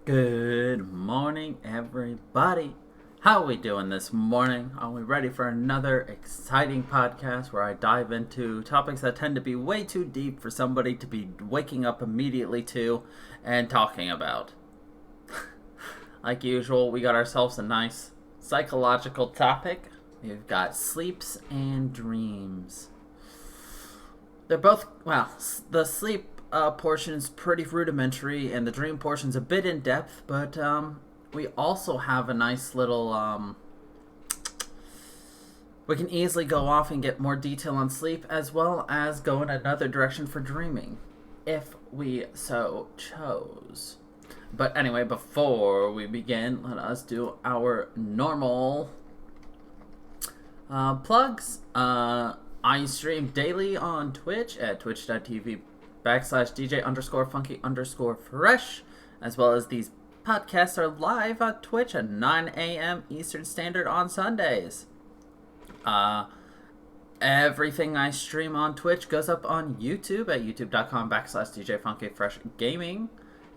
Good morning, everybody. How are we doing this morning? Are we ready for another exciting podcast where I dive into topics that tend to be way too deep for somebody to be waking up immediately to and talking about? Like usual, we got ourselves a nice psychological topic. We've got sleeps and dreams. They're both, the sleep portion is pretty rudimentary, and the dream portion's a bit in depth, but we also have a nice little. We can easily go off and get more detail on sleep, as well as go in another direction for dreaming, if we so chose. But anyway, before we begin, let us do our normal plugs. I stream daily on Twitch at twitch.tv/DJ_funky_fresh, as well as these podcasts are live on Twitch at 9 a.m. Eastern Standard on Sundays. Everything I stream on Twitch goes up on YouTube at youtube.com/DJFunkyFreshGaming,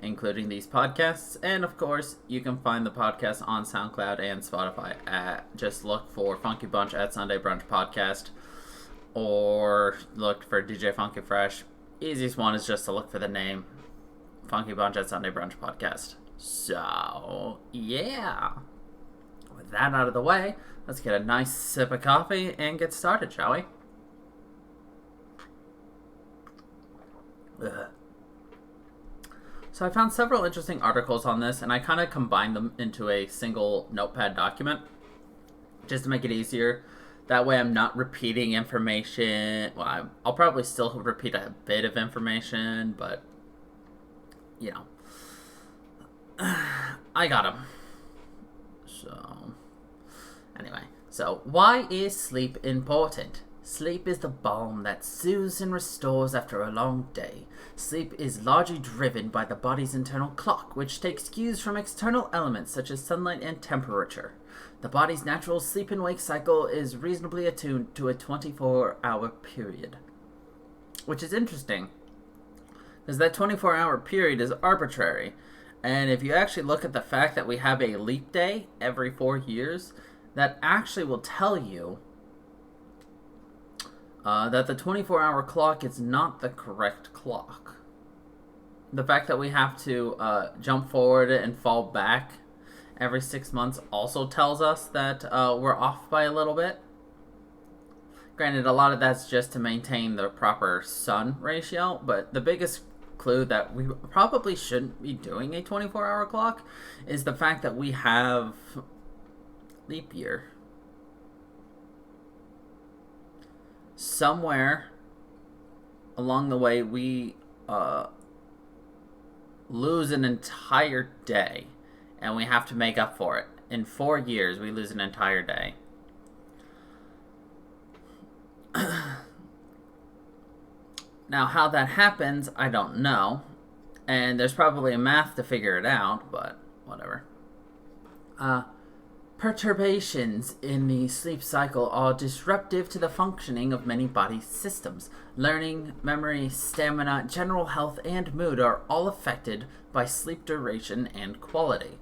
including these podcasts. And of course, you can find the podcast on SoundCloud and Spotify just look for Funky Bunch at Sunday Brunch Podcast, or look for DJ Funky Fresh. Easiest one is just to look for the name Funky Bunch at Sunday Brunch Podcast. So, yeah. With that out of the way, let's get a nice sip of coffee and get started, shall we? Ugh. So I found several interesting articles on this, and I kind of combined them into a single notepad document just to make it easier. That way I'm not repeating information. Well, I'll probably still repeat a bit of information, but, you know, I got them. So, anyway. So, why is sleep important? Sleep is the balm that soothes and restores after a long day. Sleep is largely driven by the body's internal clock, which takes cues from external elements such as sunlight and temperature. The body's natural sleep and wake cycle is reasonably attuned to a 24-hour period. Which is interesting, because that 24-hour period is arbitrary. And if you actually look at the fact that we have a leap day every 4 years, that actually will tell you that the 24-hour clock is not the correct clock. The fact that we have to jump forward and fall back every 6 months also tells us that we're off by a little bit. Granted, a lot of that's just to maintain the proper sun ratio, but the biggest clue that we probably shouldn't be doing a 24-hour clock is the fact that we have leap year. Somewhere along the way, we lose an entire day, and we have to make up for it. In 4 years, we lose an entire day. Now, how that happens, I don't know. And there's probably a math to figure it out, but whatever. Perturbations in the sleep cycle are disruptive to the functioning of many body systems. Learning, memory, stamina, general health, and mood are all affected by sleep duration and quality.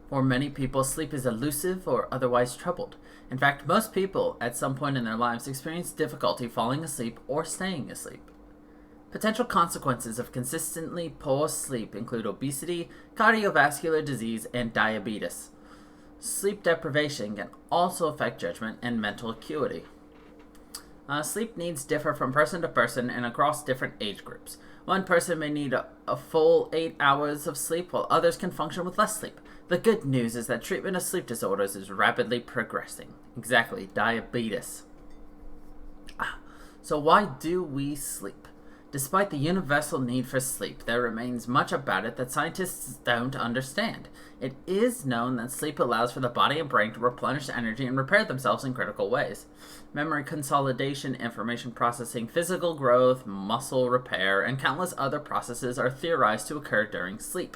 For many people, sleep is elusive or otherwise troubled. In fact, most people at some point in their lives experience difficulty falling asleep or staying asleep. Potential consequences of consistently poor sleep include obesity, cardiovascular disease, and diabetes. Sleep deprivation can also affect judgment and mental acuity. Sleep needs differ from person to person and across different age groups. One person may need a full 8 hours of sleep, while others can function with less sleep. The good news is that treatment of sleep disorders is rapidly progressing. Exactly, diabetes. So why do we sleep? Despite the universal need for sleep, there remains much about it that scientists don't understand. It is known that sleep allows for the body and brain to replenish energy and repair themselves in critical ways. Memory consolidation, information processing, physical growth, muscle repair, and countless other processes are theorized to occur during sleep.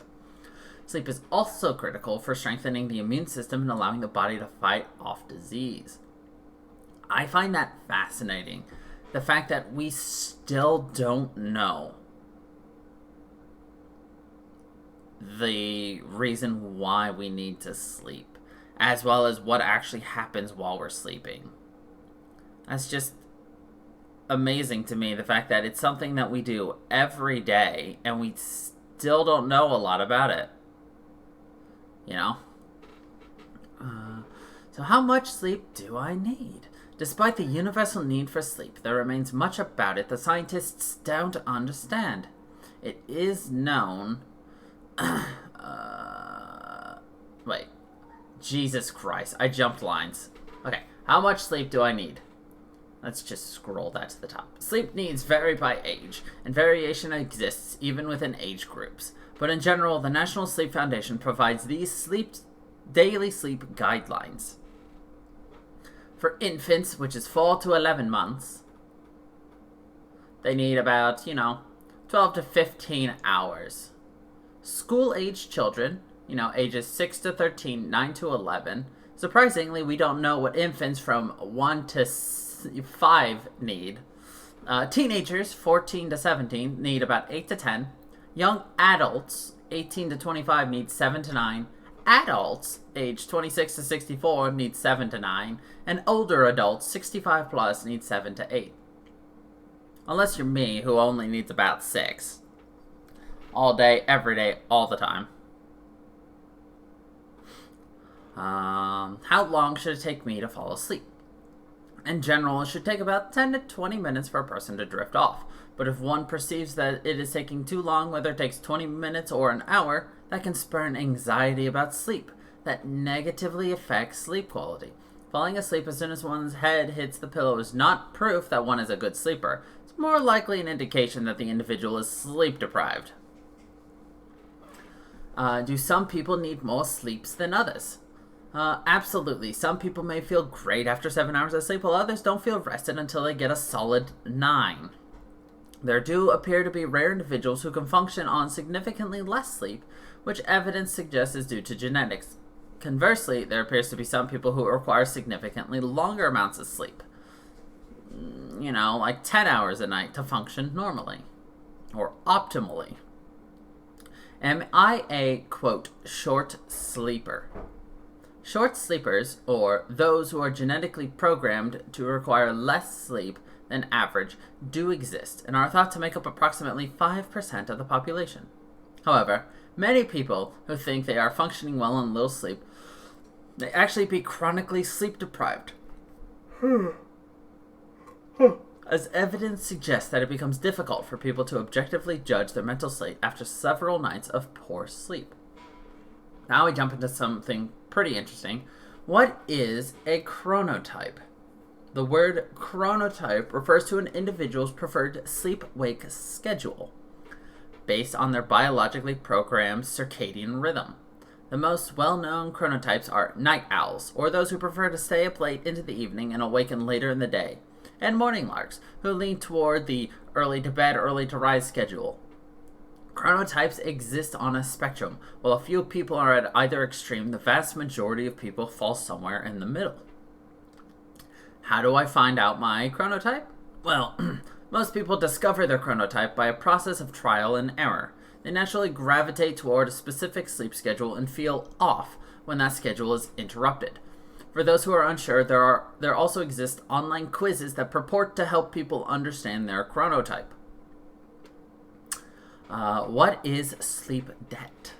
Sleep is also critical for strengthening the immune system and allowing the body to fight off disease. I find that fascinating. The fact that we still don't know the reason why we need to sleep, as well as what actually happens while we're sleeping. That's just amazing to me, the fact that it's something that we do every day and we still don't know a lot about it. You know? So how much sleep do I need? Despite the universal need for sleep, there remains much about it that scientists don't understand. It is known... Wait. Jesus Christ, I jumped lines. Okay, how much sleep do I need? Let's just scroll that to the top. Sleep needs vary by age, and variation exists even within age groups. But in general, the National Sleep Foundation provides these daily sleep guidelines. For infants, which is 4 to 11 months, they need about, 12 to 15 hours. School-age children, ages 6 to 13, 9 to 11. Surprisingly, we don't know what infants from 1 to 5 need. Teenagers, 14 to 17, need about 8 to 10. Young adults, 18 to 25, need 7 to 9. Adults, age 26 to 64, need 7 to 9. And older adults, 65 plus, need 7 to 8. Unless you're me, who only needs about 6. All day, every day, all the time. How long should it take me to fall asleep? In general, it should take about 10 to 20 minutes for a person to drift off. But if one perceives that it is taking too long, whether it takes 20 minutes or an hour, that can spur an anxiety about sleep that negatively affects sleep quality. Falling asleep as soon as one's head hits the pillow is not proof that one is a good sleeper. It's more likely an indication that the individual is sleep deprived. Do some people need more sleeps than others? Absolutely. Some people may feel great after 7 hours of sleep, while others don't feel rested until they get a solid 9. There do appear to be rare individuals who can function on significantly less sleep, which evidence suggests is due to genetics. Conversely, there appears to be some people who require significantly longer amounts of sleep. Like 10 hours a night to function normally. Or optimally. Am I a, quote, short sleeper? Short sleepers, or those who are genetically programmed to require less sleep than average, do exist and are thought to make up approximately 5% of the population. However, many people who think they are functioning well on little sleep may actually be chronically sleep deprived. As evidence suggests that it becomes difficult for people to objectively judge their mental state after several nights of poor sleep. Now we jump into something pretty interesting. What is a chronotype? The word chronotype refers to an individual's preferred sleep-wake schedule based on their biologically programmed circadian rhythm. The most well-known chronotypes are night owls, or those who prefer to stay up late into the evening and awaken later in the day, and morning larks, who lean toward the early to bed, early to rise schedule. Chronotypes exist on a spectrum. While a few people are at either extreme, the vast majority of people fall somewhere in the middle. How do I find out my chronotype? Well, most people discover their chronotype by a process of trial and error. They naturally gravitate toward a specific sleep schedule and feel off when that schedule is interrupted. For those who are unsure, there also exist online quizzes that purport to help people understand their chronotype. What is sleep debt?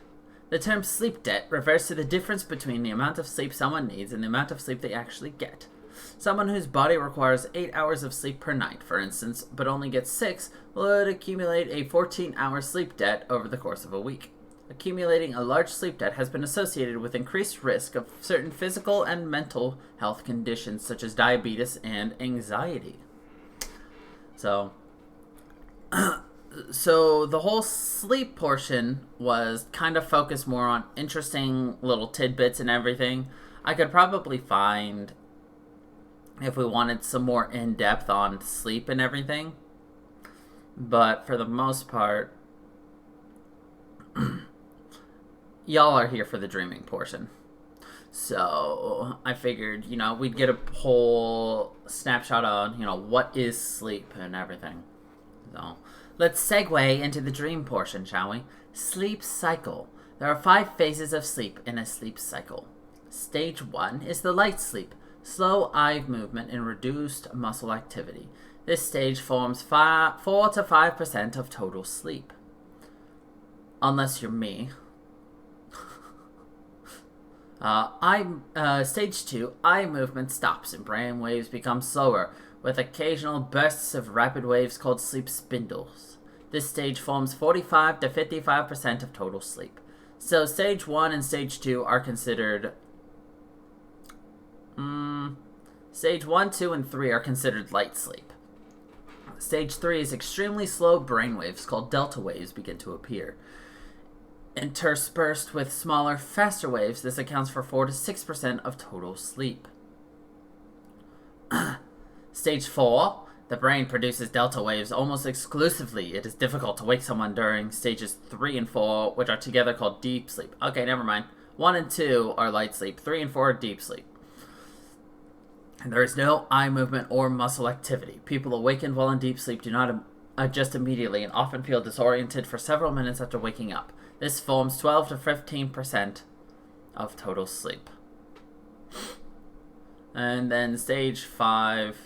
The term sleep debt refers to the difference between the amount of sleep someone needs and the amount of sleep they actually get. Someone whose body requires 8 hours of sleep per night, for instance, but only gets 6, would accumulate a 14-hour sleep debt over the course of a week. Accumulating a large sleep debt has been associated with increased risk of certain physical and mental health conditions such as diabetes and anxiety. So the whole sleep portion was kind of focused more on interesting little tidbits and everything. I could probably find, if we wanted some more in-depth on sleep and everything. But for the most part, y'all are here for the dreaming portion. So I figured, we'd get a whole snapshot on, what is sleep and everything. So let's segue into the dream portion, shall we? Sleep cycle. There are 5 phases of sleep in a sleep cycle. Stage 1 is the light sleep, slow eye movement and reduced muscle activity. This stage forms 4 to 5% of total sleep. Unless you're me. Stage 2, eye movement stops and brain waves become slower, with occasional bursts of rapid waves called sleep spindles. This stage forms 45 to 55% of total sleep. So stage 1 and stage 2 are considered... Stage 1, 2, and 3 are considered light sleep. Stage 3 is extremely slow brainwaves called delta waves begin to appear. Interspersed with smaller, faster waves, this accounts for 4 to 6% of total sleep. Stage 4, the brain produces delta waves almost exclusively. It is difficult to wake someone during stages 3 and 4, which are together called deep sleep. Okay, never mind. 1 and 2 are light sleep. 3 and 4 are deep sleep. And there is no eye movement or muscle activity. People awakened while in deep sleep do not adjust immediately and often feel disoriented for several minutes after waking up. This forms 12 to 15% of total sleep. And then stage 5.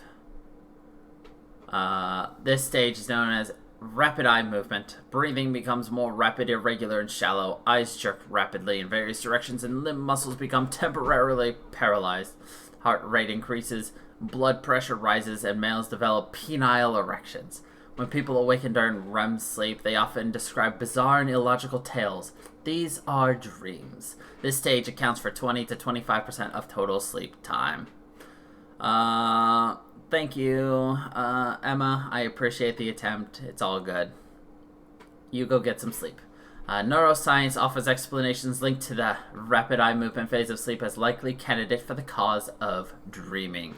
This stage is known as rapid eye movement. Breathing becomes more rapid, irregular, and shallow. Eyes jerk rapidly in various directions, and limb muscles become temporarily paralyzed. Heart rate increases, blood pressure rises, and males develop penile erections. When people awaken during REM sleep, they often describe bizarre and illogical tales. These are dreams. This stage accounts for 20 to 25% of total sleep time. Thank you, Emma. I appreciate the attempt. It's all good. You go get some sleep. Neuroscience offers explanations linked to the rapid eye movement phase of sleep as likely candidate for the cause of dreaming.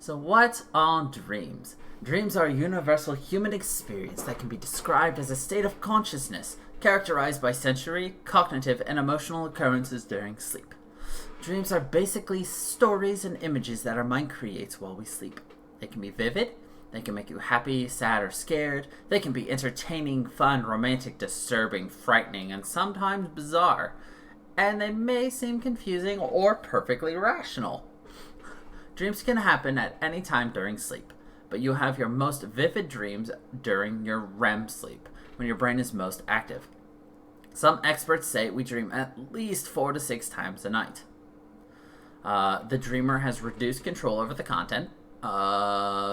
So what are dreams? Dreams are a universal human experience that can be described as a state of consciousness characterized by sensory, cognitive, and emotional occurrences during sleep. Dreams are basically stories and images that our mind creates while we sleep. They can be vivid, they can make you happy, sad, or scared, they can be entertaining, fun, romantic, disturbing, frightening, and sometimes bizarre, and they may seem confusing or perfectly rational. Dreams can happen at any time during sleep, but you have your most vivid dreams during your REM sleep, when your brain is most active. Some experts say we dream at least 4 to 6 times a night. The dreamer has reduced control over the content,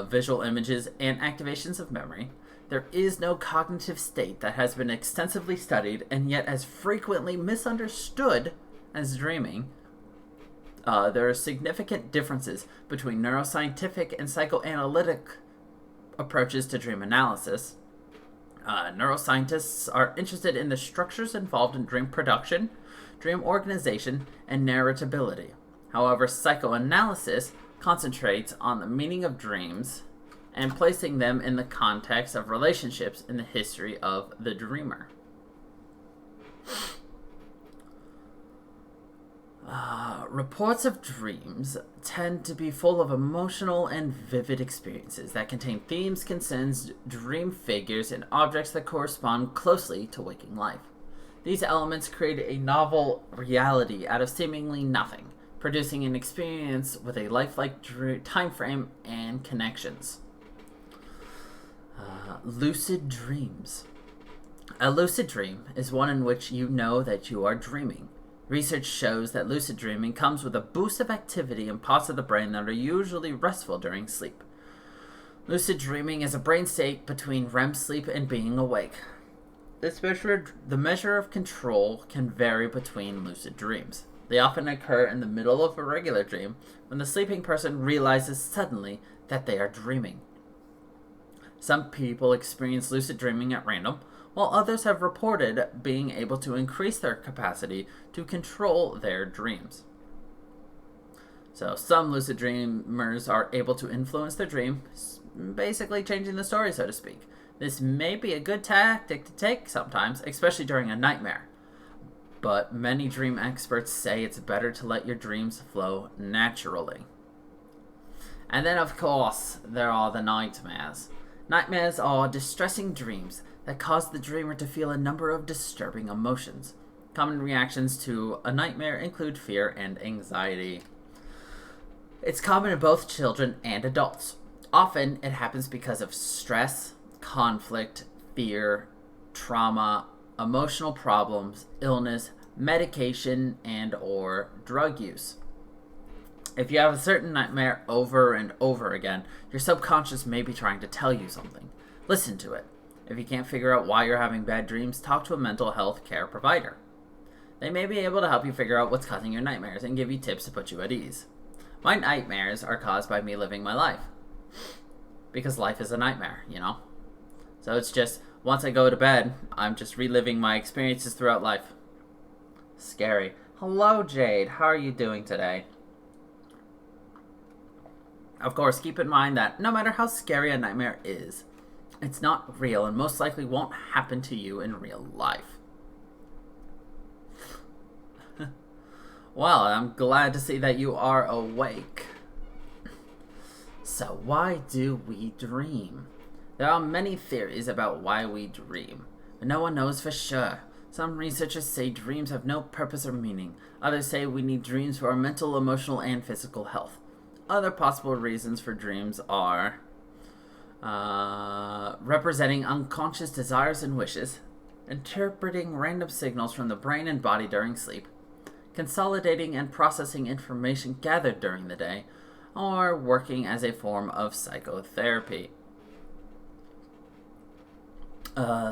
visual images, and activations of memory. There is no cognitive state that has been extensively studied and yet as frequently misunderstood as dreaming. There are significant differences between neuroscientific and psychoanalytic approaches to dream analysis. Neuroscientists are interested in the structures involved in dream production, dream organization, and narratability. However, psychoanalysis concentrates on the meaning of dreams and placing them in the context of relationships in the history of the dreamer. Reports of dreams tend to be full of emotional and vivid experiences that contain themes, concerns, dream figures, and objects that correspond closely to waking life. These elements create a novel reality out of seemingly nothing, producing an experience with a lifelike time frame and connections. Lucid dreams. A lucid dream is one in which you know that you are dreaming. Research shows that lucid dreaming comes with a boost of activity in parts of the brain that are usually restful during sleep. Lucid dreaming is a brain state between REM sleep and being awake. The measure of control can vary between lucid dreams. They often occur in the middle of a regular dream when the sleeping person realizes suddenly that they are dreaming. Some people experience lucid dreaming at random, while others have reported being able to increase their capacity to control their dreams. So some lucid dreamers are able to influence their dream, basically changing the story, so to speak. This may be a good tactic to take sometimes, especially during a nightmare. But many dream experts say it's better to let your dreams flow naturally. And then, of course, there are the nightmares. Nightmares are distressing dreams that cause the dreamer to feel a number of disturbing emotions. Common reactions to a nightmare include fear and anxiety. It's common in both children and adults. Often, it happens because of stress, conflict, fear, trauma, emotional problems, illness, medication, and or drug use. If you have a certain nightmare over and over again, your subconscious may be trying to tell you something. Listen to it. If you can't figure out why you're having bad dreams, talk to a mental health care provider. They may be able to help you figure out what's causing your nightmares and give you tips to put you at ease. My nightmares are caused by me living my life. Because life is a nightmare, you know? So it's just, once I go to bed, I'm just reliving my experiences throughout life. Scary. Hello, Jade. How are you doing today? Of course, keep in mind that no matter how scary a nightmare is, it's not real and most likely won't happen to you in real life. Well, I'm glad to see that you are awake. So, why do we dream? There are many theories about why we dream, but no one knows for sure. Some researchers say dreams have no purpose or meaning. Others say we need dreams for our mental, emotional, and physical health. Other possible reasons for dreams are representing unconscious desires and wishes, interpreting random signals from the brain and body during sleep, consolidating and processing information gathered during the day, or working as a form of psychotherapy.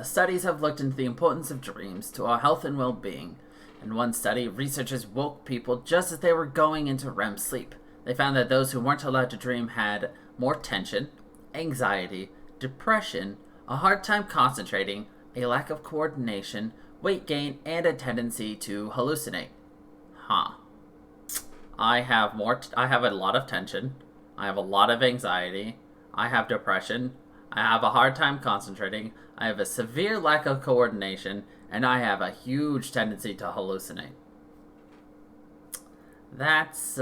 Studies have looked into the importance of dreams to our health and well-being. In one study, researchers woke people just as they were going into REM sleep. They found that those who weren't allowed to dream had more tension, anxiety, depression, a hard time concentrating, a lack of coordination, weight gain, and a tendency to hallucinate. I have a lot of tension, I have a lot of anxiety, I have depression, I have a hard time concentrating, I have a severe lack of coordination, and I have a huge tendency to hallucinate. That's,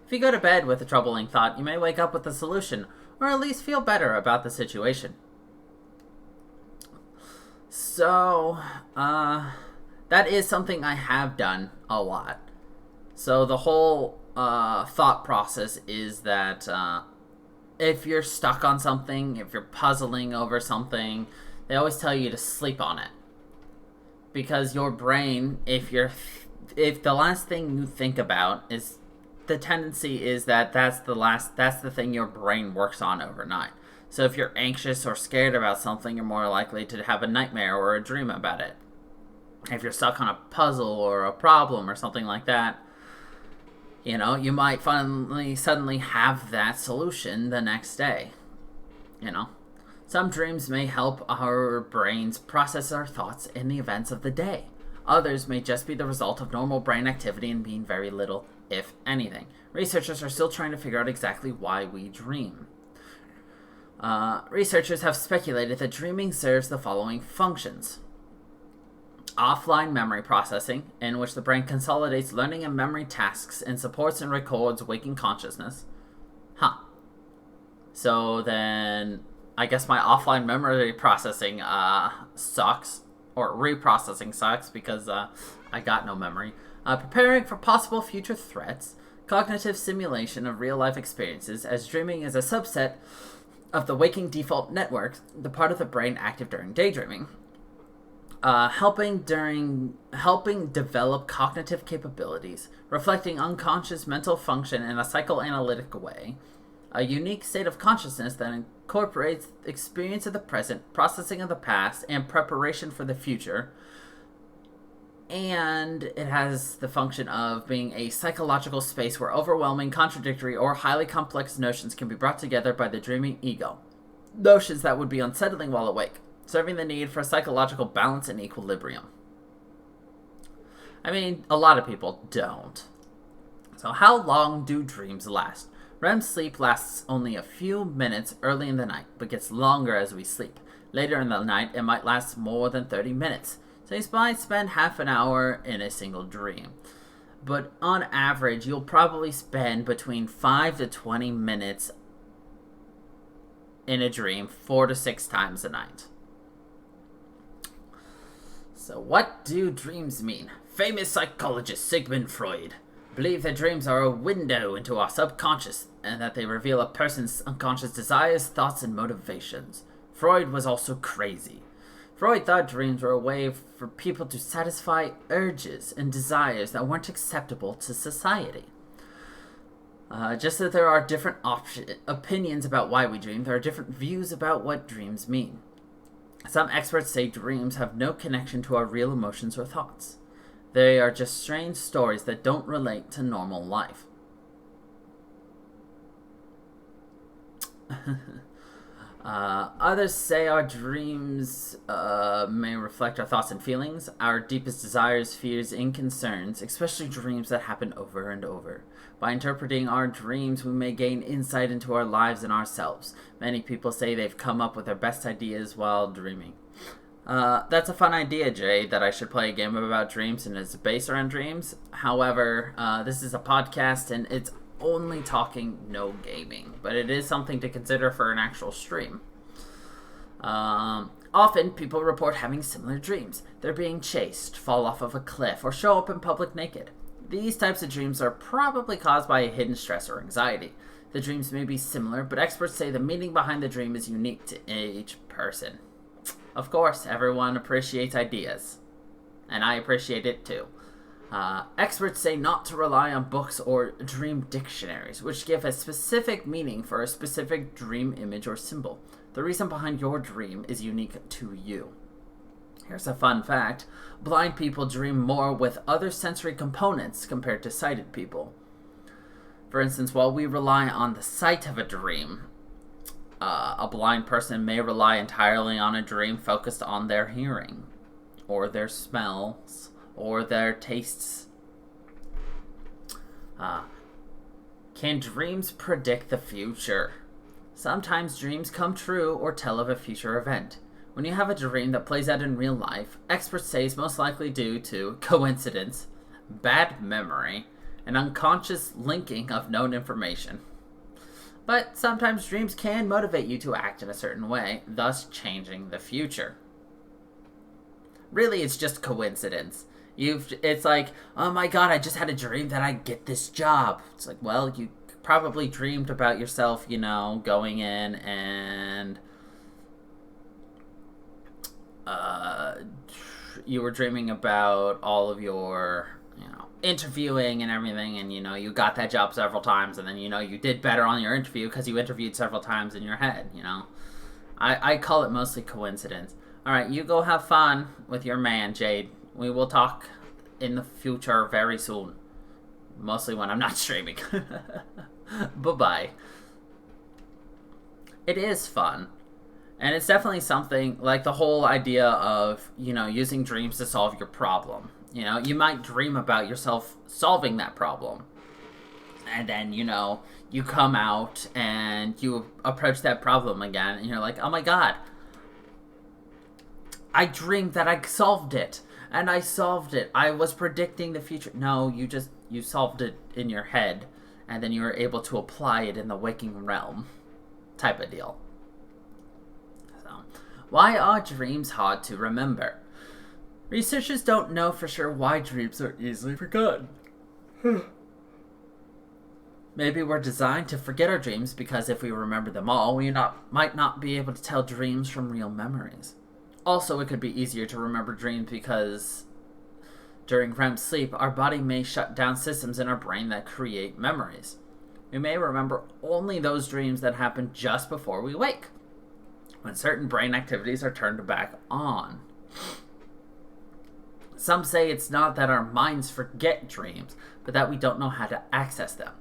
If you go to bed with a troubling thought, you may wake up with a solution, or at least feel better about the situation. So, that is something I have done a lot. So the whole thought process is that if you're stuck on something, if you're puzzling over something, they always tell you to sleep on it. Because your brain, if the last thing you think about is, the tendency is that's the thing your brain works on overnight. So if you're anxious or scared about something, you're more likely to have a nightmare or a dream about it. If you're stuck on a puzzle or a problem or something like that, you know, you might suddenly have that solution the next day. You know, some dreams may help our brains process our thoughts and the events of the day. Others may just be the result of normal brain activity and mean very little, if anything. Researchers are still trying to figure out exactly why we dream. Researchers have speculated that dreaming serves the following functions. Offline memory processing, in which the brain consolidates learning and memory tasks and supports and records waking consciousness. So then, I guess my offline memory processing sucks, or reprocessing sucks, because I got no memory. Preparing for possible future threats, cognitive simulation of real-life experiences, as dreaming is a subset of the waking default network, the part of the brain active during daydreaming. Helping develop cognitive capabilities, reflecting unconscious mental function in a psychoanalytic way, a unique state of consciousness that incorporates experience of the present, processing of the past, and preparation for the future. And it has the function of being a psychological space where overwhelming, contradictory, or highly complex notions can be brought together by the dreaming ego. Notions that would be unsettling while awake, serving the need for psychological balance and equilibrium. I mean, a lot of people don't. So how long do dreams last? REM sleep lasts only a few minutes early in the night, but gets longer as we sleep. Later in the night, it might last more than 30 minutes. So you might spend half an hour in a single dream. But on average, you'll probably spend between 5 to 20 minutes in a dream 4 to 6 times a night. So what do dreams mean? Famous psychologist Sigmund Freud believed that dreams are a window into our subconscious and that they reveal a person's unconscious desires, thoughts, and motivations. Freud was also crazy. Freud thought dreams were a way for people to satisfy urges and desires that weren't acceptable to society. Just that there are different opinions about why we dream, there are different views about what dreams mean. Some experts say dreams have no connection to our real emotions or thoughts. They are just strange stories that don't relate to normal life. Others say our dreams may reflect our thoughts and feelings, our deepest desires, fears, and concerns, especially dreams that happen over and over. By interpreting our dreams, we may gain insight into our lives and ourselves. Many people say they've come up with their best ideas while dreaming. That's a fun idea, Jay, that I should play a game about dreams and it's based around dreams. However, this is a podcast and it's only talking, no gaming. But it is something to consider for an actual stream. Often, people report having similar dreams. They're being chased, fall off of a cliff, or show up in public naked. These types of dreams are probably caused by a hidden stress or anxiety. The dreams may be similar, but experts say the meaning behind the dream is unique to each person. Of course, everyone appreciates ideas, and I appreciate it too. Experts say not to rely on books or dream dictionaries, which give a specific meaning for a specific dream image or symbol. The reason behind your dream is unique to you. Here's a fun fact. Blind people dream more with other sensory components compared to sighted people. For instance, while we rely on the sight of a dream, a blind person may rely entirely on a dream focused on their hearing, or their smells, or their tastes. Can dreams predict the future? Sometimes dreams come true or tell of a future event. When you have a dream that plays out in real life, experts say it's most likely due to coincidence, bad memory, and unconscious linking of known information. But sometimes dreams can motivate you to act in a certain way, thus changing the future. Really, it's just coincidence. It's like, oh my god, I just had a dream that I get this job. It's like, well, you probably dreamed about yourself, going in and you were dreaming about all of your, interviewing and everything, and, you got that job several times, and then, you did better on your interview because you interviewed several times in your head, I call it mostly coincidence. Alright, you go have fun with your man, Jade. We will talk in the future very soon. Mostly when I'm not streaming. Bye-bye. It is fun. And it's definitely something, like the whole idea of, using dreams to solve your problem. You might dream about yourself solving that problem. And then, you come out and you approach that problem again. And you're like, oh my god. I dreamed that I solved it. And I solved it. I was predicting the future. No, you solved it in your head. And then you were able to apply it in the waking realm. Type of deal. Why are dreams hard to remember? Researchers don't know for sure why dreams are easily forgotten. Maybe we're designed to forget our dreams because if we remember them all, we might not be able to tell dreams from real memories. Also, it could be easier to remember dreams because during REM sleep, our body may shut down systems in our brain that create memories. We may remember only those dreams that happen just before we wake, when certain brain activities are turned back on. Some say it's not that our minds forget dreams, but that we don't know how to access them.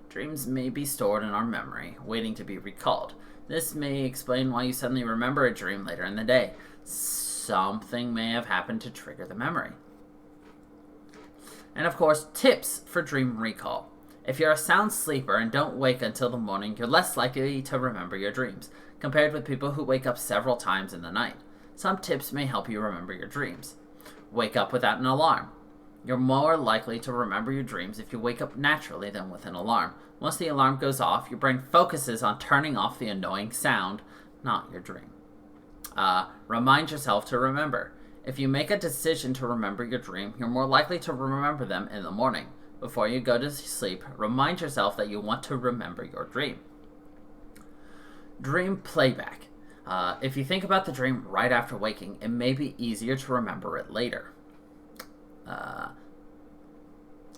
Dreams may be stored in our memory, waiting to be recalled. This may explain why you suddenly remember a dream later in the day. Something may have happened to trigger the memory. And of course, tips for dream recall. If you're a sound sleeper and don't wake until the morning, you're less likely to remember your dreams, compared with people who wake up several times in the night. Some tips may help you remember your dreams. Wake up without an alarm. You're more likely to remember your dreams if you wake up naturally than with an alarm. Once the alarm goes off, your brain focuses on turning off the annoying sound, not your dream. Remind yourself to remember. If you make a decision to remember your dream, you're more likely to remember them in the morning. Before you go to sleep, remind yourself that you want to remember your dream. Dream playback. If you think about the dream right after waking, it may be easier to remember it later.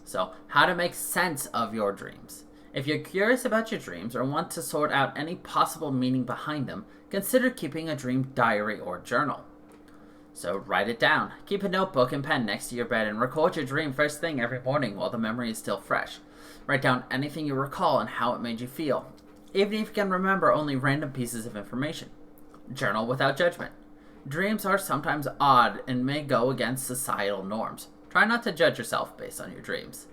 So, how to make sense of your dreams. If you're curious about your dreams or want to sort out any possible meaning behind them, consider keeping a dream diary or journal. So write it down. Keep a notebook and pen next to your bed and record your dream first thing every morning while the memory is still fresh. Write down anything you recall and how it made you feel, even if you can remember only random pieces of information. Journal without judgment. Dreams are sometimes odd and may go against societal norms. Try not to judge yourself based on your dreams.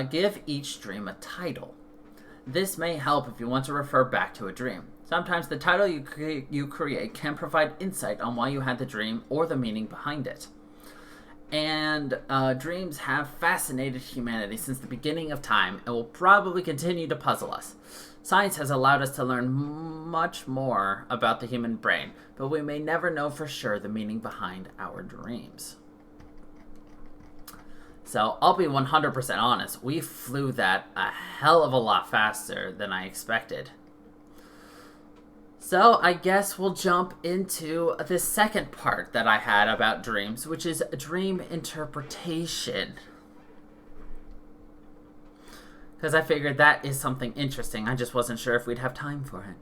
Give each dream a title. This may help if you want to refer back to a dream. Sometimes the title you create can provide insight on why you had the dream or the meaning behind it. And dreams have fascinated humanity since the beginning of time and will probably continue to puzzle us. Science has allowed us to learn much more about the human brain, but we may never know for sure the meaning behind our dreams. So I'll be 100% honest, we flew that a hell of a lot faster than I expected. So I guess we'll jump into the second part that I had about dreams, which is dream interpretation. Because I figured that is something interesting. I just wasn't sure if we'd have time for it.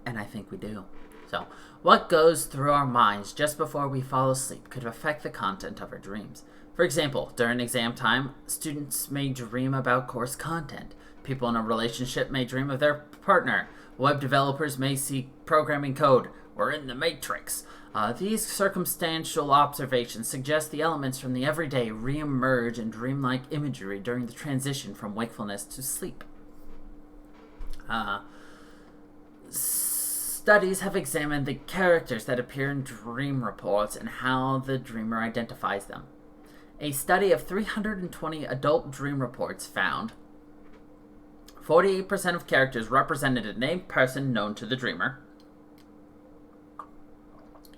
And I think we do. So, what goes through our minds just before we fall asleep could affect the content of our dreams. For example, during exam time, students may dream about course content. People in a relationship may dream of their partner. Web developers may see programming code. We're in the Matrix. These circumstantial observations suggest the elements from the everyday re-emerge in dreamlike imagery during the transition from wakefulness to sleep. Studies have examined the characters that appear in dream reports and how the dreamer identifies them. A study of 320 adult dream reports found 48% of characters represented a named person known to the dreamer.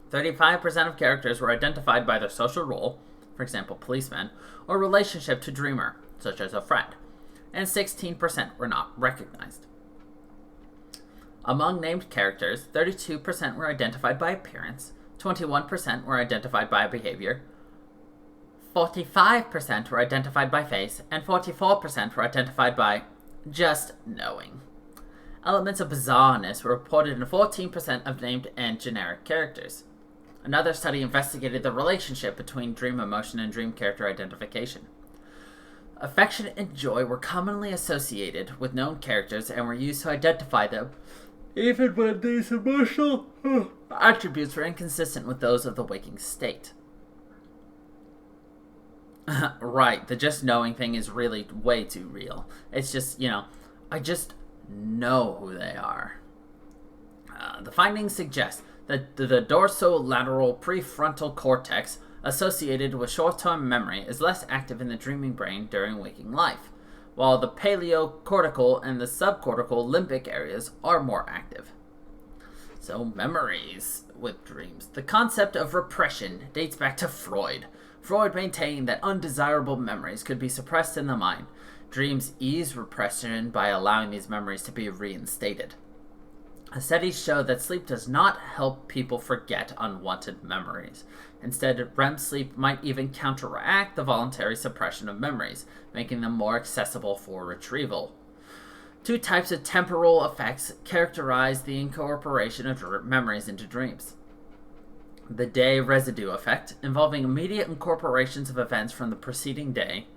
35% of characters were identified by their social role, for example, policemen, or relationship to dreamer, such as a friend, and 16% were not recognized. Among named characters, 32% were identified by appearance, 21% were identified by behavior, 45% were identified by face, and 44% were identified by just knowing. Elements of bizarreness were reported in 14% of named and generic characters. Another study investigated the relationship between dream emotion and dream character identification. Affection and joy were commonly associated with known characters and were used to identify them, even when these emotional attributes were inconsistent with those of the waking state. Right, the just knowing thing is really way too real. It's just, I just know who they are. The findings suggest that the dorsolateral prefrontal cortex associated with short-term memory is less active in the dreaming brain during waking life, while the paleocortical and the subcortical limbic areas are more active. So, memories with dreams. The concept of repression dates back to Freud. Freud maintained that undesirable memories could be suppressed in the mind. Dreams ease repression by allowing these memories to be reinstated. Studies show that sleep does not help people forget unwanted memories. Instead, REM sleep might even counteract the voluntary suppression of memories, making them more accessible for retrieval. Two types of temporal effects characterize the incorporation of memories into dreams. The day residue effect, involving immediate incorporations of events from the preceding day,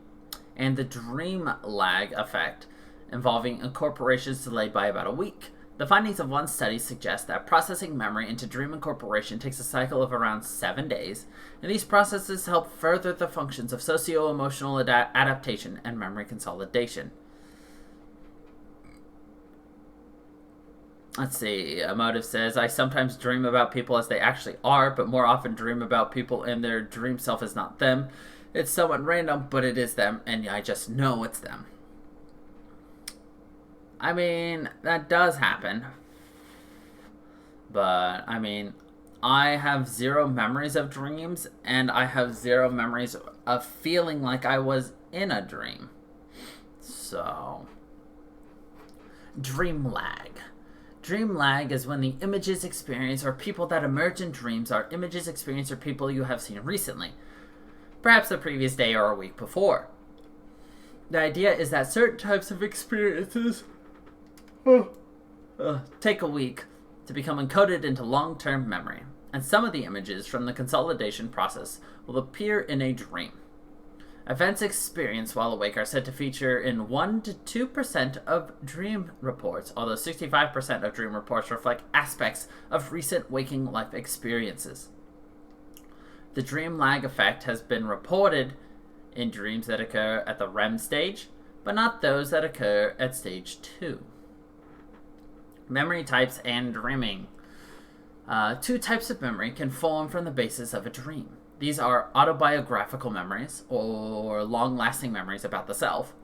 and the dream lag effect, involving incorporations delayed by about a week. The findings of one study suggest that processing memory into dream incorporation takes a cycle of around 7 days, and these processes help further the functions of socio-emotional adaptation and memory consolidation. Let's see, Emotive says, I sometimes dream about people as they actually are, but more often dream about people and their dream self is not them. It's somewhat random, but it is them, and I just know it's them. I mean, that does happen. But, I mean, I have zero memories of dreams, and I have zero memories of feeling like I was in a dream. So, dream lag. Dream lag is when the images experienced or people that emerge in dreams are images experienced or people you have seen recently, perhaps the previous day or a week before. The idea is that certain types of experiences take a week to become encoded into long-term memory, and some of the images from the consolidation process will appear in a dream. Events experienced while awake are said to feature in 1 to 2% of dream reports, although 65% of dream reports reflect aspects of recent waking life experiences. The dream lag effect has been reported in dreams that occur at the REM stage, but not those that occur at stage 2. Memory types and dreaming. 2 types of memory can form from the basis of a dream. These are autobiographical memories, or long-lasting memories about the self,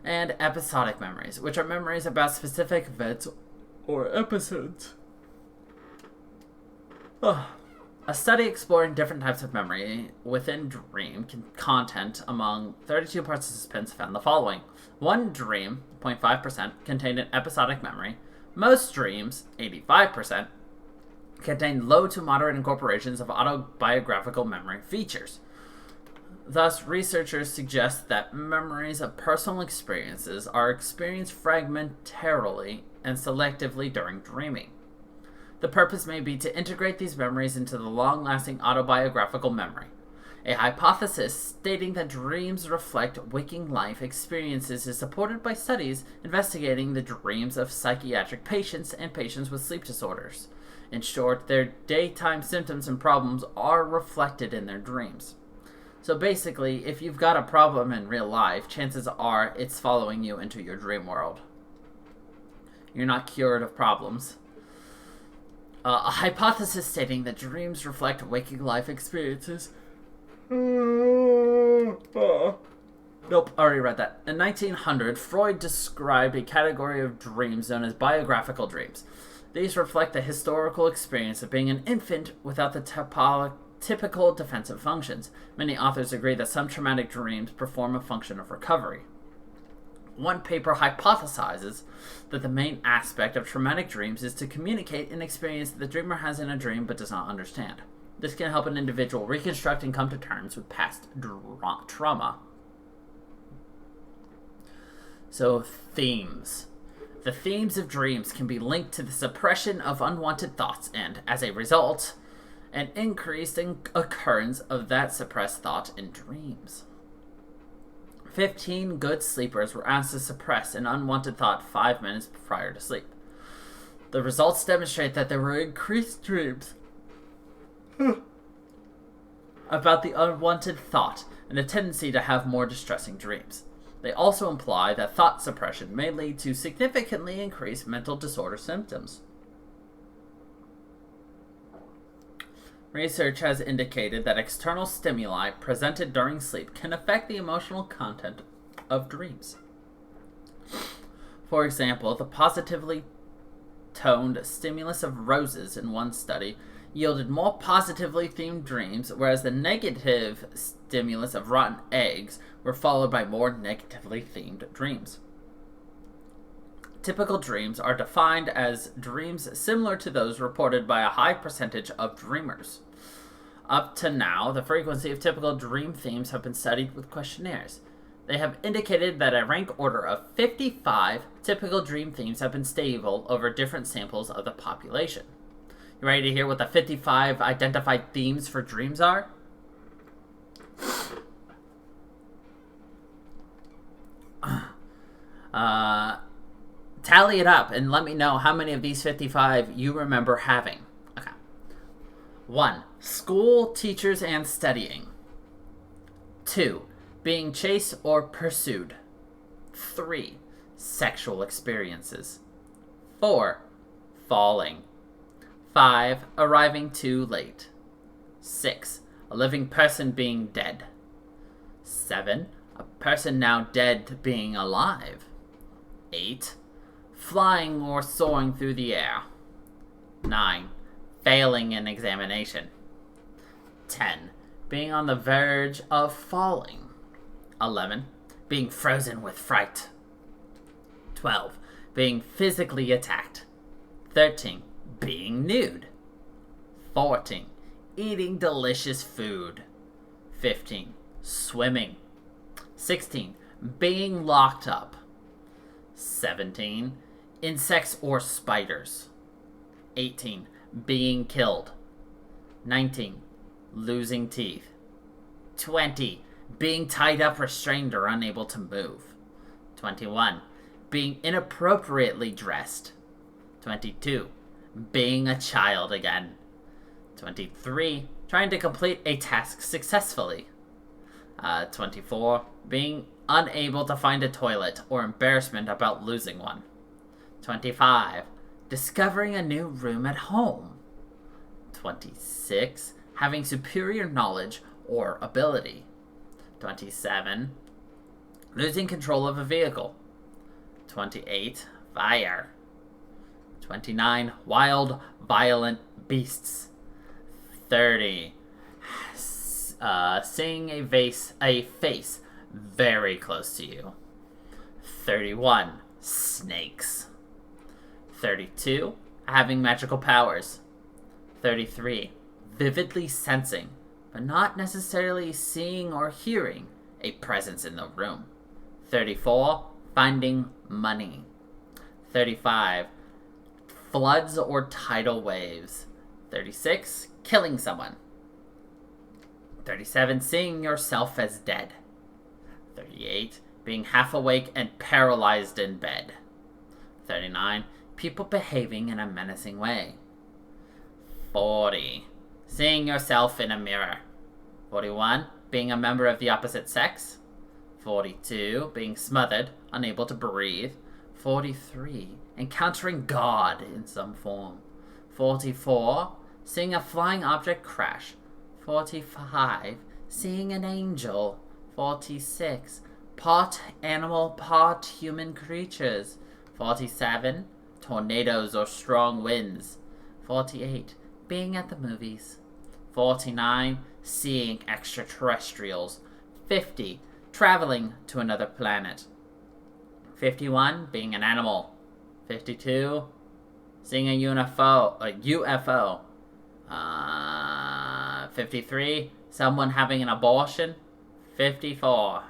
and episodic memories, which are memories about specific events or episodes. A study exploring different types of memory within dream content among 32 participants found the following. One dream, 0.5%, contained an episodic memory. Most dreams, 85%, contain low to moderate incorporations of autobiographical memory features. Thus, researchers suggest that memories of personal experiences are experienced fragmentarily and selectively during dreaming. The purpose may be to integrate these memories into the long-lasting autobiographical memory. A hypothesis stating that dreams reflect waking life experiences is supported by studies investigating the dreams of psychiatric patients and patients with sleep disorders. In short, their daytime symptoms and problems are reflected in their dreams. So basically, if you've got a problem in real life, chances are it's following you into your dream world. You're not cured of problems. A hypothesis stating that dreams reflect waking life experiences. Nope, already read that. In 1900, Freud described a category of dreams known as biographical dreams. These reflect the historical experience of being an infant without the typical defensive functions. Many authors agree that some traumatic dreams perform a function of recovery. One paper hypothesizes that the main aspect of traumatic dreams is to communicate an experience that the dreamer has in a dream but does not understand. This can help an individual reconstruct and come to terms with past trauma. So, themes. The themes of dreams can be linked to the suppression of unwanted thoughts and, as a result, an increased occurrence of that suppressed thought in dreams. 15 good sleepers were asked to suppress an unwanted thought 5 minutes prior to sleep. The results demonstrate that there were increased dreams about the unwanted thought and a tendency to have more distressing dreams. They also imply that thought suppression may lead to significantly increased mental disorder symptoms. Research has indicated that external stimuli presented during sleep can affect the emotional content of dreams. For example, the positively toned stimulus of roses in one study yielded more positively themed dreams, whereas the negative stimulus of rotten eggs were followed by more negatively themed dreams. Typical dreams are defined as dreams similar to those reported by a high percentage of dreamers. Up to now, the frequency of typical dream themes have been studied with questionnaires. They have indicated that a rank order of 55 typical dream themes have been stable over different samples of the population. You ready to hear what the 55 identified themes for dreams are? Tally it up and let me know how many of these 55 you remember having. Okay. 1. School, teachers, and studying. 2. Being chased or pursued. 3. Sexual experiences. 4. Falling. 5. Arriving too late. 6. A living person being dead. 7. A person now dead being alive. 8. Flying or soaring through the air. 9. failing an examination. 10. Being on the verge of falling. 11. Being frozen with fright. 12. Being physically attacked. 13. Being nude. 14. Eating delicious food. 15. Swimming. 16. Being locked up. 17. Insects or spiders. 18. Being killed. 19. Losing teeth. 20. Being tied up, restrained, or unable to move. 21. Being inappropriately dressed. 22. Being a child again. 23. Trying to complete a task successfully. 24. Being unable to find a toilet or embarrassment about losing one. 25. Discovering a new room at home. 26. Having superior knowledge or ability. 27. Losing control of a vehicle. 28. Fire. 29. Wild, violent beasts. 30. Seeing a face very close to you. 31. Snakes. 32. Having magical powers. 33. Vividly sensing, but not necessarily seeing or hearing, a presence in the room. 34. Finding money. 35. Floods or tidal waves. 36. Killing someone. 37. Seeing yourself as dead. 38. Being half awake and paralyzed in bed. 39. People behaving in a menacing way. 40. Seeing yourself in a mirror. 41. Being a member of the opposite sex. 42. Being smothered, unable to breathe. 43. Encountering God in some form. 44. Seeing a flying object crash. 45. Seeing an angel. 46. Part animal, part human creatures. 47. Tornadoes or strong winds. 48. Being at the movies. 49. Seeing extraterrestrials. 50. Traveling to another planet. 51. Being an animal. 52. Seeing a UFO. 53. Someone having an abortion. 54.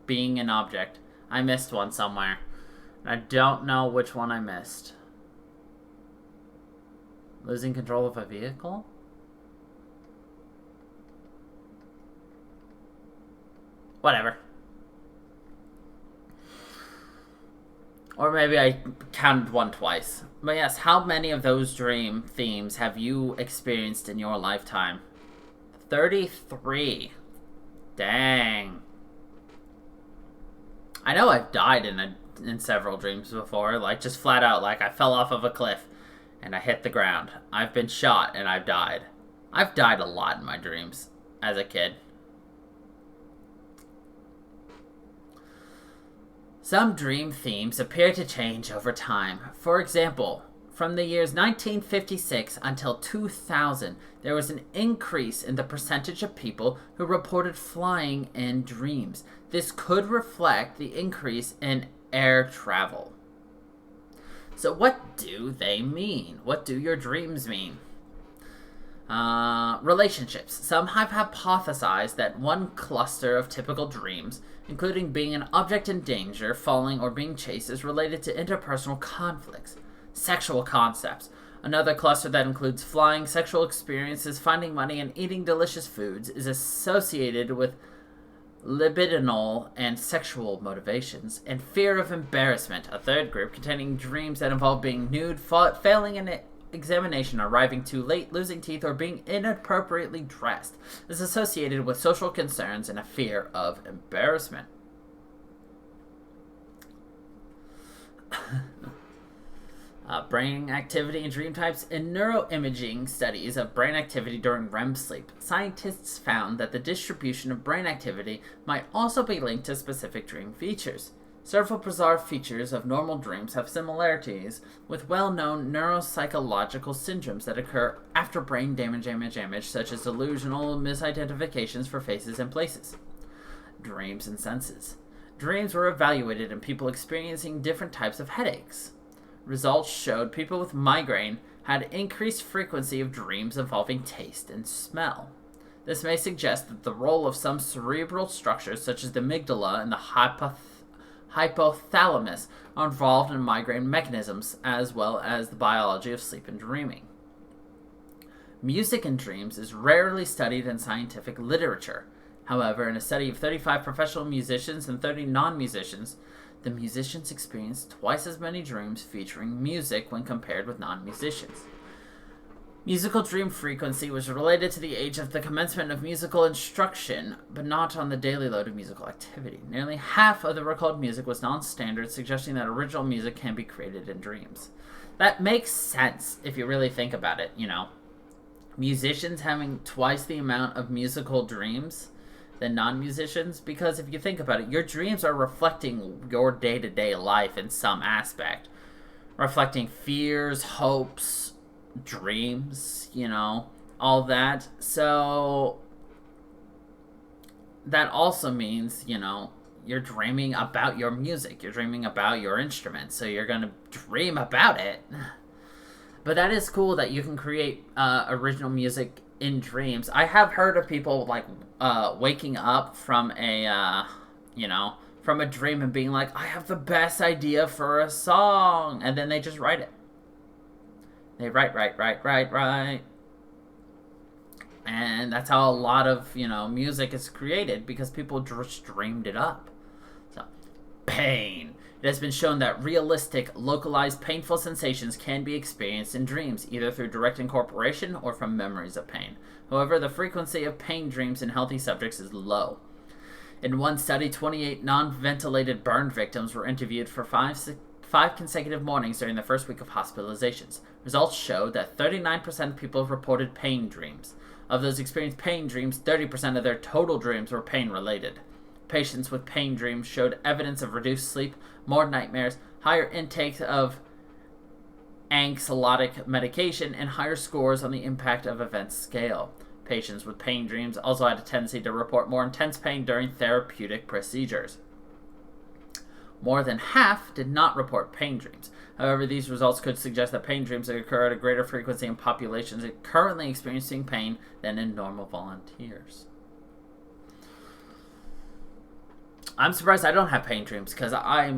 Being an object. I missed one somewhere. I don't know which one I missed. Losing control of a vehicle? Whatever. Or maybe I counted one twice. But yes, how many of those dream themes have you experienced in your lifetime? 33. Dang. I know I've died in several dreams before. Like, just flat out, like, I fell off of a cliff and I hit the ground. I've been shot and I've died. I've died a lot in my dreams as a kid. Some dream themes appear to change over time. For example, from the years 1956 until 2000, there was an increase in the percentage of people who reported flying in dreams. This could reflect the increase in air travel. So what do they mean? What do your dreams mean? Relationships. Some have hypothesized that one cluster of typical dreams, including being an object in danger, falling, or being chased, is related to interpersonal conflicts, sexual concepts. Another cluster that includes flying, sexual experiences, finding money, and eating delicious foods is associated with libidinal and sexual motivations, and fear of embarrassment. A third group containing dreams that involve being nude, failing an examination, arriving too late, losing teeth, or being inappropriately dressed, is associated with social concerns and a fear of embarrassment. Brain activity and dream types. In neuroimaging studies of brain activity during REM sleep, scientists found that the distribution of brain activity might also be linked to specific dream features. Several bizarre features of normal dreams have similarities with well-known neuropsychological syndromes that occur after brain damage, such as delusional misidentifications for faces and places. Dreams and senses. Dreams were evaluated in people experiencing different types of headaches. Results showed people with migraine had increased frequency of dreams involving taste and smell. This may suggest that the role of some cerebral structures, such as the amygdala and the hypothalamus, are involved in migraine mechanisms, as well as the biology of sleep and dreaming. Music in dreams is rarely studied in scientific literature. However, in a study of 35 professional musicians and 30 non-musicians, the musicians experienced twice as many dreams featuring music when compared with non-musicians. Musical dream frequency was related to the age of the commencement of musical instruction, but not on the daily load of musical activity. Nearly half of the recalled music was non-standard, suggesting that original music can be created in dreams. That makes sense if you really think about it, Musicians having twice the amount of musical dreams than non-musicians, because if you think about it, your dreams are reflecting your day-to-day life in some aspect. Reflecting fears, hopes, dreams, all that. So that also means, you're dreaming about your music. You're dreaming about your instrument. So you're going to dream about it. But that is cool that you can create original music in dreams. I have heard of people waking up from a dream and being like, I have the best idea for a song, and then they just write it. They write. And that's how a lot of, music is created, because people just dreamed it up. So, pain. It has been shown that realistic, localized, painful sensations can be experienced in dreams, either through direct incorporation or from memories of pain. However, the frequency of pain dreams in healthy subjects is low. In one study, 28 non-ventilated burn victims were interviewed for five consecutive mornings during the first week of hospitalizations. Results showed that 39% of people reported pain dreams. Of those experienced pain dreams, 30% of their total dreams were pain-related. Patients with pain dreams showed evidence of reduced sleep, more nightmares, higher intake of anxiolytic medication, and higher scores on the impact of events scale. Patients with pain dreams also had a tendency to report more intense pain during therapeutic procedures. More than half did not report pain dreams. However, these results could suggest that pain dreams occur at a greater frequency in populations currently experiencing pain than in normal volunteers. I'm surprised I don't have pain dreams, because I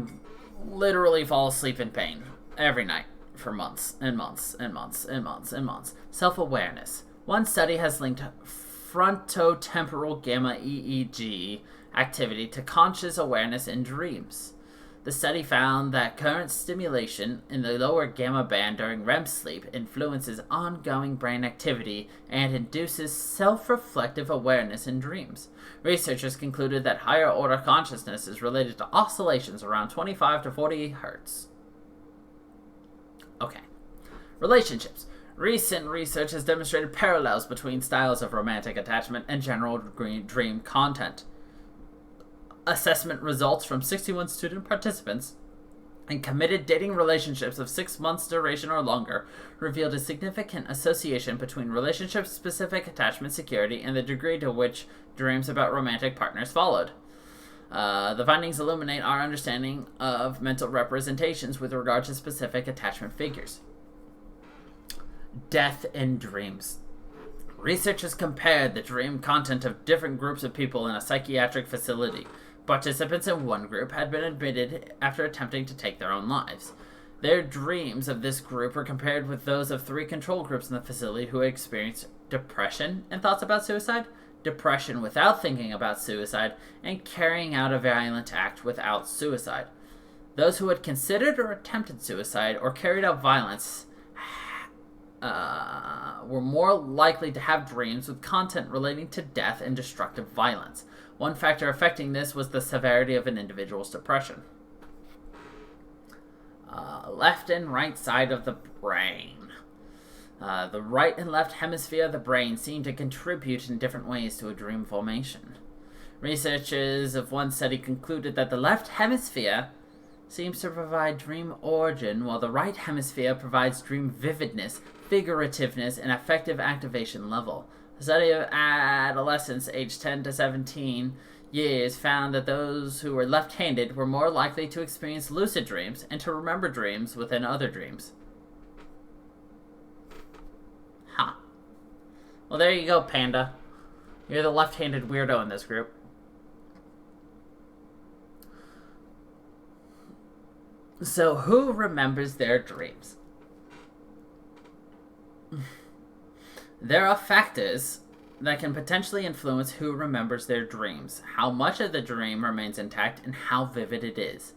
literally fall asleep in pain every night for months and months and months and months and months. Self-awareness. One study has linked frontotemporal gamma EEG activity to conscious awareness in dreams. The study found that current stimulation in the lower gamma band during REM sleep influences ongoing brain activity and induces self-reflective awareness in dreams. Researchers concluded that higher order consciousness is related to oscillations around 25 to 40 hertz. Okay. Relationships. Recent research has demonstrated parallels between styles of romantic attachment and general dream content. Assessment results from 61 student participants in committed dating relationships of 6 months duration or longer revealed a significant association between relationship-specific attachment security and the degree to which dreams about romantic partners followed. The findings illuminate our understanding of mental representations with regard to specific attachment figures. Death in dreams. Researchers compared the dream content of different groups of people in a psychiatric facility. Participants in one group had been admitted after attempting to take their own lives. Their dreams of this group were compared with those of 3 control groups in the facility who had experienced depression and thoughts about suicide, depression without thinking about suicide, and carrying out a violent act without suicide. Those who had considered or attempted suicide or carried out violence were more likely to have dreams with content relating to death and destructive violence. One factor affecting this was the severity of an individual's depression. Left and right side of the brain. The right and left hemisphere of the brain seem to contribute in different ways to a dream formation. Researchers of one study concluded that the left hemisphere seems to provide dream origin, while the right hemisphere provides dream vividness, figurativeness, and effective activation level. A study of adolescents aged 10 to 17 years found that those who were left-handed were more likely to experience lucid dreams and to remember dreams within other dreams. Huh. Well, there you go, Panda. You're the left-handed weirdo in this group. So, who remembers their dreams? There are factors that can potentially influence who remembers their dreams, how much of the dream remains intact, and how vivid it is.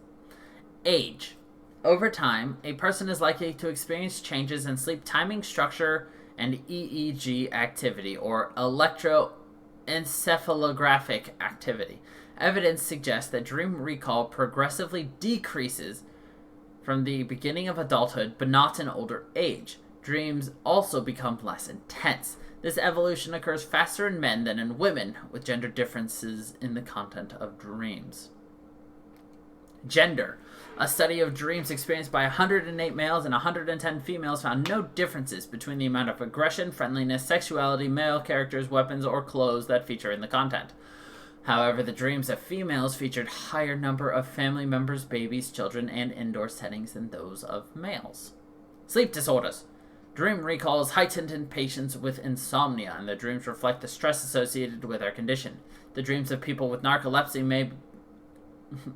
Age. Over time, a person is likely to experience changes in sleep timing, structure, and EEG activity, or electroencephalographic activity. Evidence suggests that dream recall progressively decreases from the beginning of adulthood, but not in older age. Dreams also become less intense. This evolution occurs faster in men than in women, with gender differences in the content of dreams. Gender. A study of dreams experienced by 108 males and 110 females found no differences between the amount of aggression, friendliness, sexuality, male characters, weapons, or clothes that feature in the content. However, the dreams of females featured higher number of family members, babies, children, and indoor settings than those of males. Sleep disorders. Dream recall is heightened in patients with insomnia, and the dreams reflect the stress associated with their condition. The dreams of people with narcolepsy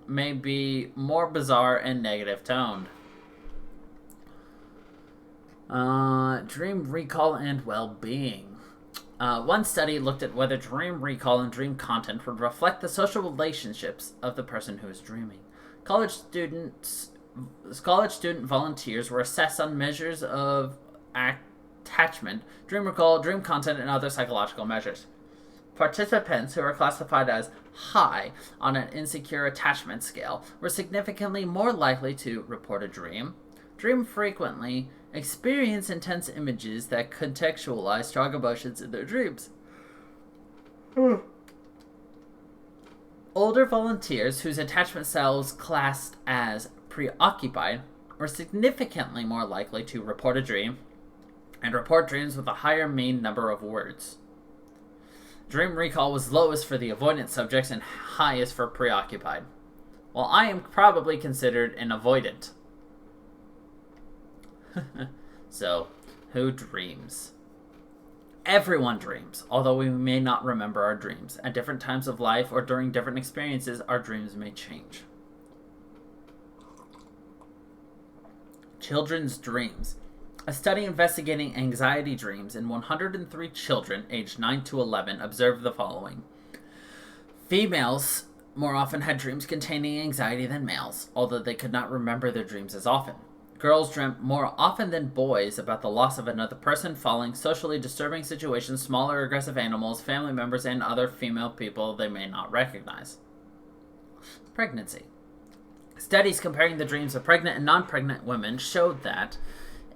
may be more bizarre and negative toned. Dream recall and well-being. One study looked at whether dream recall and dream content would reflect the social relationships of the person who is dreaming. College student volunteers were assessed on measures of attachment, dream recall, dream content, and other psychological measures. Participants who were classified as high on an insecure attachment scale were significantly more likely to report a dream frequently, experience intense images that contextualize strong emotions in their dreams. Older volunteers whose attachment style was classed as preoccupied were significantly more likely to report a dream and report dreams with a higher mean number of words. Dream recall was lowest for the avoidant subjects and highest for preoccupied. While I am probably considered an avoidant. So, who dreams? Everyone dreams, although we may not remember our dreams. At different times of life or during different experiences, our dreams may change. Children's dreams. A study investigating anxiety dreams in 103 children aged 9 to 11 observed the following. Females more often had dreams containing anxiety than males, although they could not remember their dreams as often. Girls dreamt more often than boys about the loss of another person, falling, socially disturbing situations, smaller aggressive animals, family members, and other female people they may not recognize. Pregnancy. Studies comparing the dreams of pregnant and non-pregnant women showed that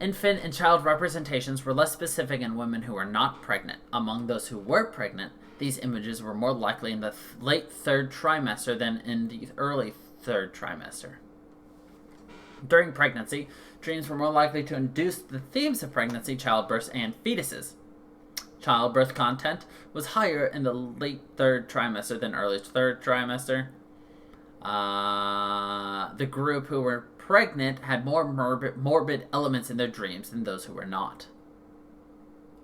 infant and child representations were less specific in women who were not pregnant. Among those who were pregnant, these images were more likely in the late third trimester than in the early third trimester. During pregnancy, dreams were more likely to induce the themes of pregnancy, childbirth, and fetuses. Childbirth content was higher in the late third trimester than early third trimester. The group who were pregnant had more morbid elements in their dreams than those who were not.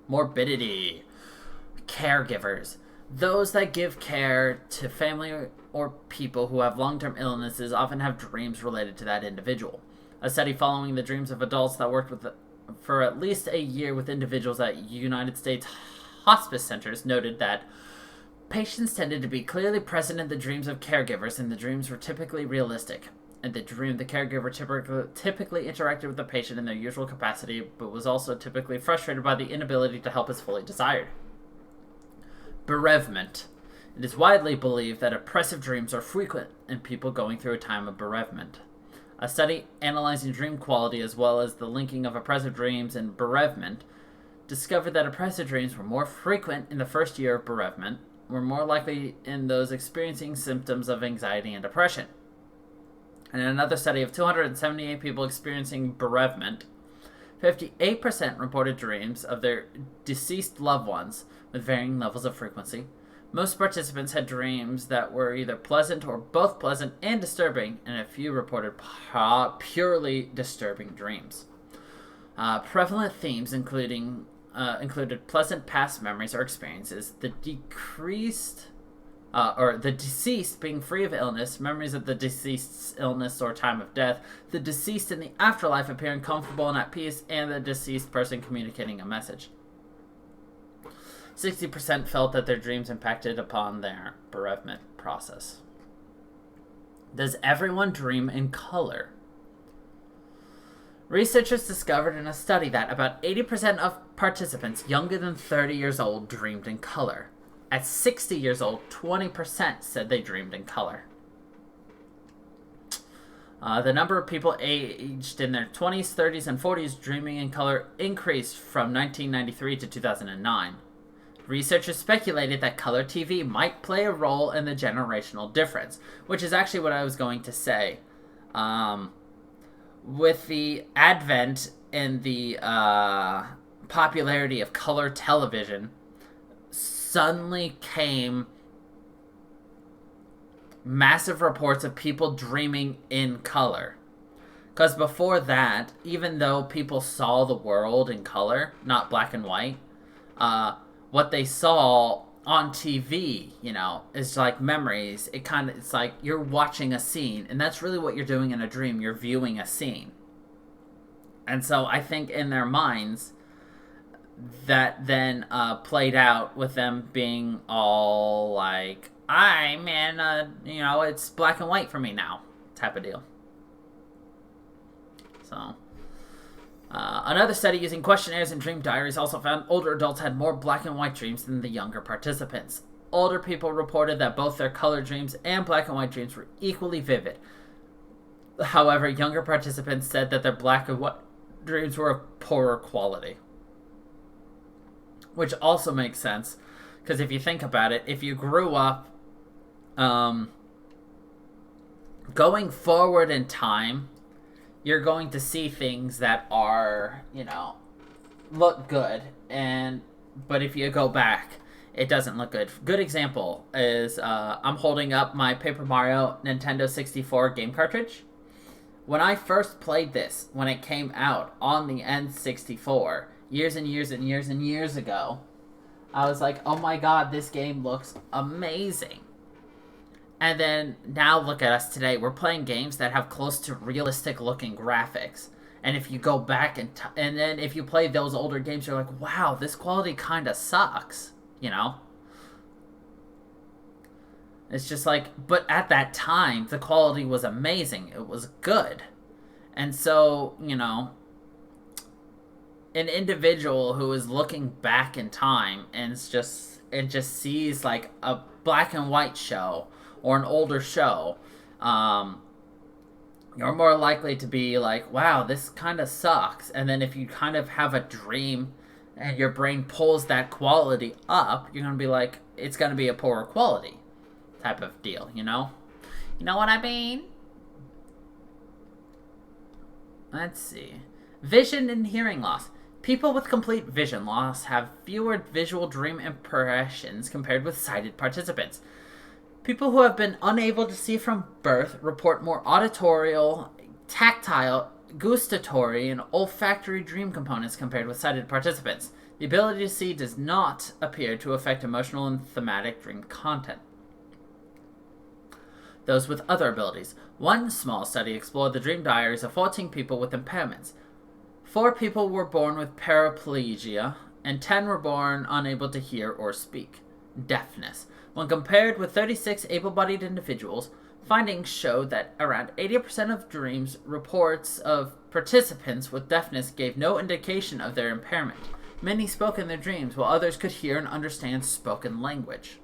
Morbidity. Caregivers. Those that give care to family or people who have long-term illnesses often have dreams related to that individual. A study following the dreams of adults that worked for at least a year with individuals at United States hospice centers noted that patients tended to be clearly present in the dreams of caregivers, and the dreams were typically realistic. In the dream, the caregiver typically interacted with the patient in their usual capacity, but was also typically frustrated by the inability to help as fully desired. Bereavement. It is widely believed that oppressive dreams are frequent in people going through a time of bereavement. A study analyzing dream quality as well as the linking of oppressive dreams and bereavement discovered that oppressive dreams were more frequent in the first year of bereavement, were more likely in those experiencing symptoms of anxiety and depression. And in another study of 278 people experiencing bereavement, 58% reported dreams of their deceased loved ones with varying levels of frequency. Most participants had dreams that were either pleasant or both pleasant and disturbing, and a few reported purely disturbing dreams. Prevalent themes included pleasant past memories or experiences, the deceased being free of illness, memories of the deceased's illness or time of death, the deceased in the afterlife appearing comfortable and at peace, and the deceased person communicating a message. 60% felt that their dreams impacted upon their bereavement process. Does everyone dream in color? Researchers discovered in a study that about 80% of participants younger than 30 years old dreamed in color. At 60 years old, 20% said they dreamed in color. The number of people aged in their 20s, 30s, and 40s dreaming in color increased from 1993 to 2009. Researchers speculated that color TV might play a role in the generational difference, which is actually what I was going to say. With the advent and the popularity of color television, suddenly came massive reports of people dreaming in color. Because before that, even though people saw the world in color, not black and white, what they saw on TV, is like memories. It's like you're watching a scene, and that's really what you're doing in a dream. You're viewing a scene. And so I think in their minds, that then played out with them being all like, it's black and white for me now, type of deal. So, another study using questionnaires and dream diaries also found older adults had more black and white dreams than the younger participants. Older people reported that both their color dreams and black and white dreams were equally vivid. However, younger participants said that their black and white dreams were of poorer quality. Which also makes sense, because if you think about it, if you grew up going forward in time, you're going to see things that are, look good, but if you go back, it doesn't look good. Good example is I'm holding up my Paper Mario Nintendo 64 game cartridge. When I first played this, when it came out on the N64, years and years and years and years ago, I was like, oh my god, this game looks amazing. And then now look at us today. We're playing games that have close to realistic looking graphics. And if you go back and then if you play those older games, you're like, wow, this quality kind of sucks, It's just like, but at that time, the quality was amazing. It was good. And so, an individual who is looking back in time and just sees like a black and white show or an older show, you're more likely to be like, wow, this kind of sucks. And then if you kind of have a dream and your brain pulls that quality up, you're going to be like, it's going to be a poorer quality type of deal, You know what I mean? Let's see. Vision and hearing loss. People with complete vision loss have fewer visual dream impressions compared with sighted participants. People who have been unable to see from birth report more auditorial, tactile, gustatory, and olfactory dream components compared with sighted participants. The ability to see does not appear to affect emotional and thematic dream content. Those with other abilities. One small study explored the dream diaries of 14 people with impairments. 4 people were born with paraplegia, and 10 were born unable to hear or speak. Deafness. When compared with 36 able-bodied individuals, findings showed that around 80% of dreams reports of participants with deafness gave no indication of their impairment. Many spoke in their dreams, while others could hear and understand spoken language.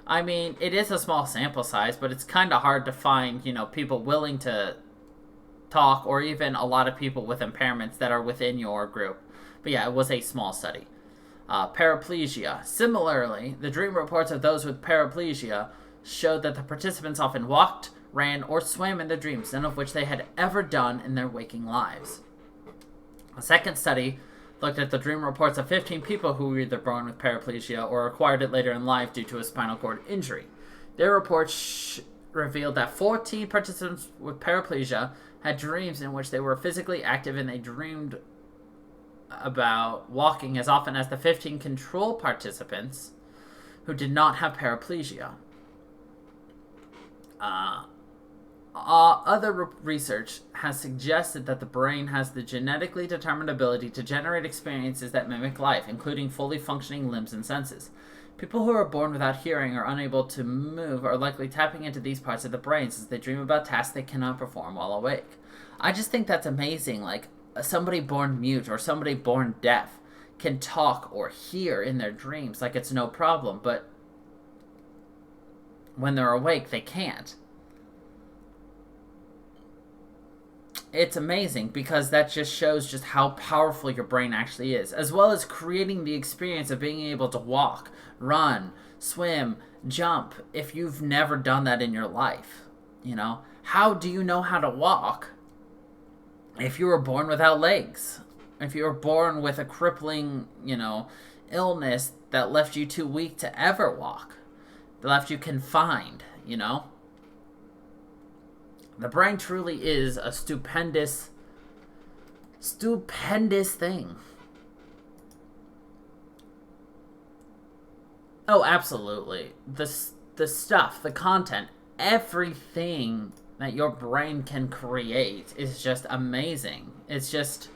I mean, it is a small sample size, but it's kind of hard to find, people willing to talk, or even a lot of people with impairments that are within your group. But yeah, it was a small study. Paraplegia. Similarly, the dream reports of those with paraplegia showed that the participants often walked, ran, or swam in their dreams, none of which they had ever done in their waking lives. A second study looked at the dream reports of 15 people who were either born with paraplegia or acquired it later in life due to a spinal cord injury. Their reports revealed that 14 participants with paraplegia had dreams in which they were physically active and they dreamed about walking as often as the 15 control participants who did not have paraplegia. Other research has suggested that the brain has the genetically determined ability to generate experiences that mimic life, including fully functioning limbs and senses. People who are born without hearing or unable to move are likely tapping into these parts of the brain as they dream about tasks they cannot perform while awake. I just think that's amazing. Like, somebody born mute or somebody born deaf can talk or hear in their dreams like it's no problem, but when they're awake, they can't. It's amazing because that just shows just how powerful your brain actually is, as well as creating the experience of being able to walk, run, swim, jump, if you've never done that in your life. You know, how do you know how to walk if you were born without legs? If you were born with a crippling, illness that left you too weak to ever walk, that left you confined, The brain truly is a stupendous thing. Oh, absolutely. The stuff, the content, everything that your brain can create is just amazing. It's just,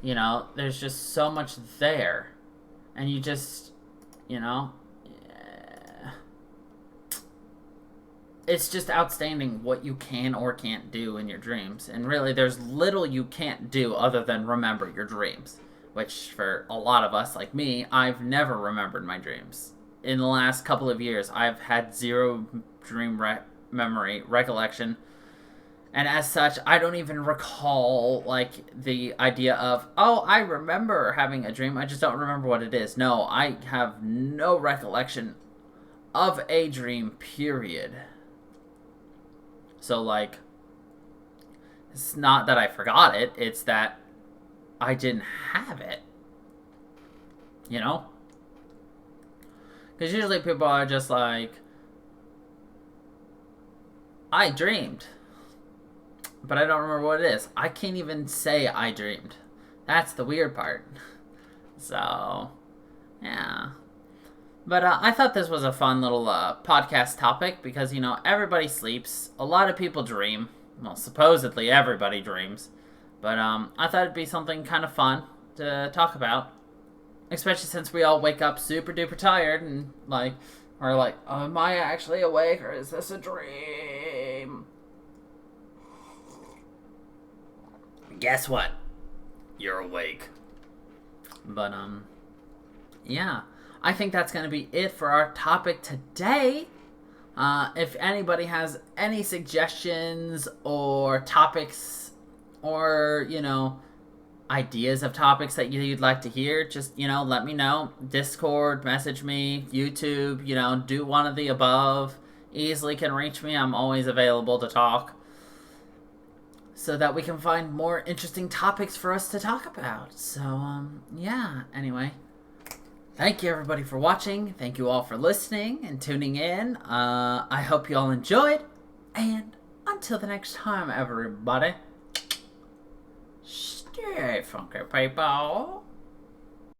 there's just so much there. And you just, it's just outstanding what you can or can't do in your dreams. And really, there's little you can't do other than remember your dreams. Which, for a lot of us, like me, I've never remembered my dreams. In the last couple of years, I've had zero dream recollection. And as such, I don't even recall, the idea of, I remember having a dream, I just don't remember what it is. No, I have no recollection of a dream, period. So, it's not that I forgot it, it's that I didn't have it. Because usually people are just like, I dreamed, but I don't remember what it is. I can't even say I dreamed. That's the weird part. So, yeah. But I thought this was a fun little podcast topic because, everybody sleeps. A lot of people dream. Well, supposedly everybody dreams. But I thought it'd be something kind of fun to talk about. Especially since we all wake up super duper tired and, are like, am I actually awake or is this a dream? Guess what? You're awake. But, yeah. I think that's going to be it for our topic today. If anybody has any suggestions or topics or, ideas of topics that you'd like to hear, just, let me know. Discord, message me, YouTube, do one of the above. Easily can reach me. I'm always available to talk. So that we can find more interesting topics for us to talk about. So, yeah. Anyway. Thank you, everybody, for watching. Thank you all for listening and tuning in. I hope you all enjoyed. And until the next time, everybody, stay funky, people.